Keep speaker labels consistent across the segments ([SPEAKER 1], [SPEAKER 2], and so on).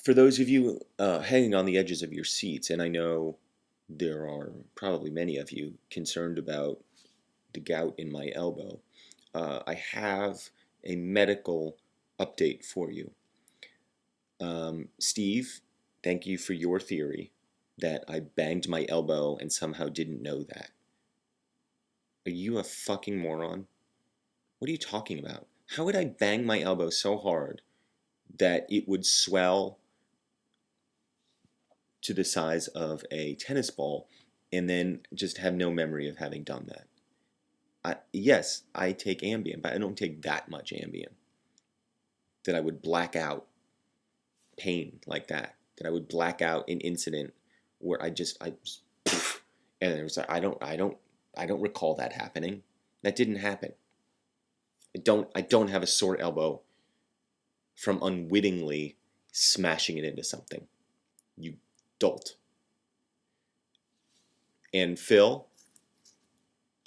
[SPEAKER 1] For those of you hanging on the edges of your seats, and I know there are probably many of you concerned about the gout in my elbow, I have a medical update for you. Steve, thank you for your theory that I banged my elbow and somehow didn't know that. Are you a fucking moron? What are you talking about? How would I bang my elbow so hard that it would swell to the size of a tennis ball and then just have no memory of having done that? Yes, I take Ambien, but I don't take that much Ambien that I would black out pain like that. That I would black out an incident where and it was like I don't recall that happening. That didn't happen. I don't have a sore elbow from unwittingly smashing it into something. You dolt. And Phil,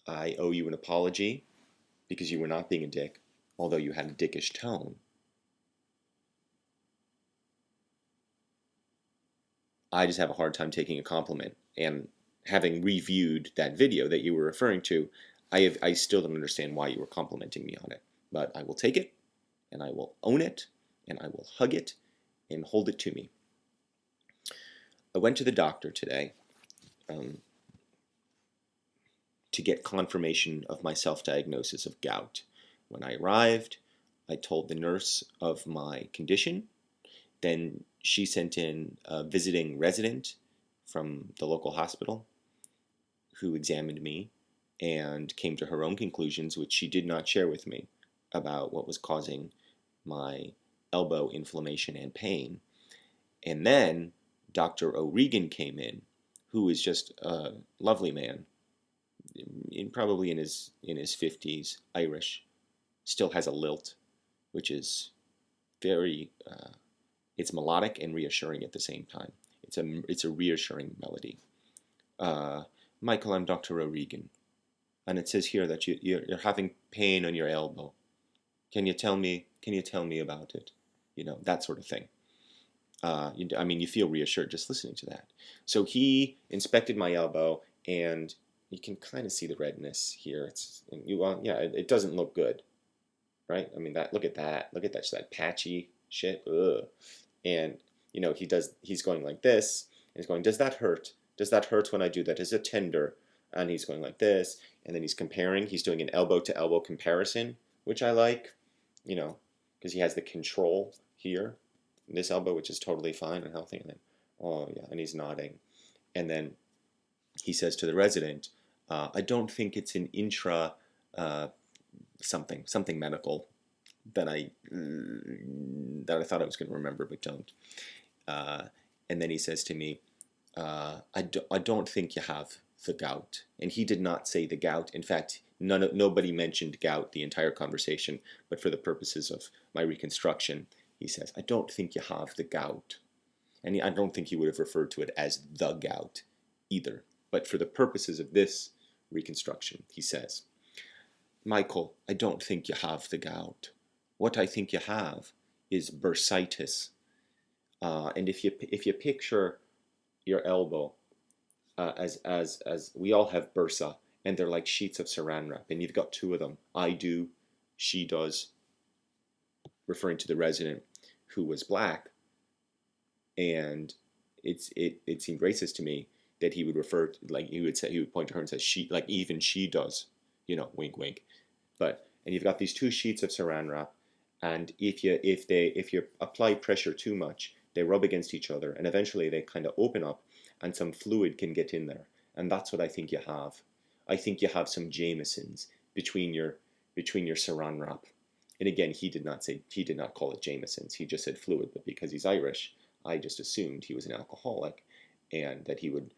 [SPEAKER 1] I owe you an apology because you were not being a dick, although you had a dickish tone. I just have a hard time taking a compliment. And having reviewed that video that you were referring to, I still don't understand why you were complimenting me on it. But I will take it, and I will own it, and I will hug it, and hold it to me. I went to the doctor today to get confirmation of my self-diagnosis of gout. When I arrived, I told the nurse of my condition. Then she sent in a visiting resident from the local hospital who examined me and came to her own conclusions, which she did not share with me, about what was causing my elbow inflammation and pain. And then Dr. O'Regan came in, who is just a lovely man, probably in his 50s, Irish, still has a lilt, which is very it's melodic and reassuring at the same time. It's a reassuring melody. Michael, I'm Dr. O'Regan, and it says here that you're having pain on your elbow. Can you tell me about it? You know, that sort of thing. You feel reassured just listening to that. So he inspected my elbow, and you can kind of see the redness here. It doesn't look good, right? I mean, look at that patchy shit. Ugh. And he's going like this, and he's going, does that hurt? Does that hurt when I do that? Is it tender? And he's going like this, and then he's doing an elbow to elbow comparison, which I like, because he has the control here, in this elbow, which is totally fine and healthy, and then, oh yeah, and he's nodding. And then he says to the resident, I don't think it's an intra something medical that I thought I was going to remember, but don't. And then he says to me, I don't think you have the gout. And he did not say the gout. In fact, nobody mentioned gout the entire conversation, but for the purposes of my reconstruction, he says, I don't think you have the gout. And I don't think he would have referred to it as the gout either. But for the purposes of this reconstruction, he says, Michael, I don't think you have the gout. What I think you have is bursitis. And if you picture your elbow as we all have bursa, and they're like sheets of saran wrap, and you've got two of them. I do, she does, referring to the resident who was black. And it seemed racist to me that he would refer to, like, he would point to her and say she, like, even she does, wink wink. And you've got these two sheets of saran wrap, and if you apply pressure too much, they rub against each other, and eventually they kind of open up, and some fluid can get in there. And that's what I think you have. I think you have some Jamesons between your saran wrap. And again, he did not call it Jamesons. He just said fluid, but because he's Irish, I just assumed he was an alcoholic, and that he would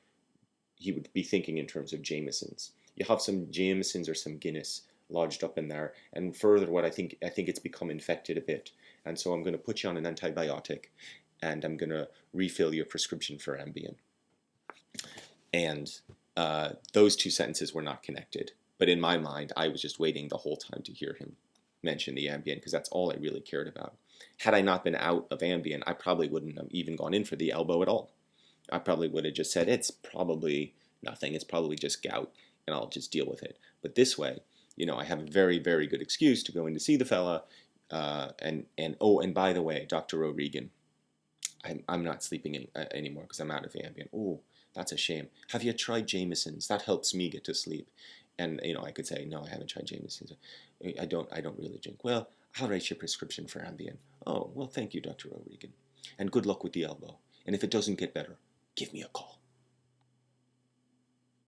[SPEAKER 1] be thinking in terms of Jamesons. You have some Jamesons or some Guinness lodged up in there, and further, I think it's become infected a bit, and so I'm going to put you on an antibiotic, and I'm going to refill your prescription for Ambien. And those two sentences were not connected, but in my mind, I was just waiting the whole time to hear him mention the Ambien because that's all I really cared about. Had I not been out of Ambien, I probably wouldn't have even gone in for the elbow at all. I probably would have just said, it's probably nothing. It's probably just gout, and I'll just deal with it. But this way, I have a very, very good excuse to go in to see the fella. And by the way, Dr. O'Regan, I'm not sleeping anymore because I'm out of Ambien. Oh, that's a shame. Have you tried Jameson's? That helps me get to sleep. And I could say, no, I haven't tried Jameson's. I don't really drink. Well, I'll write you a prescription for Ambien. Oh, well, thank you, Dr. O'Regan. And good luck with the elbow. And if it doesn't get better, give me a call.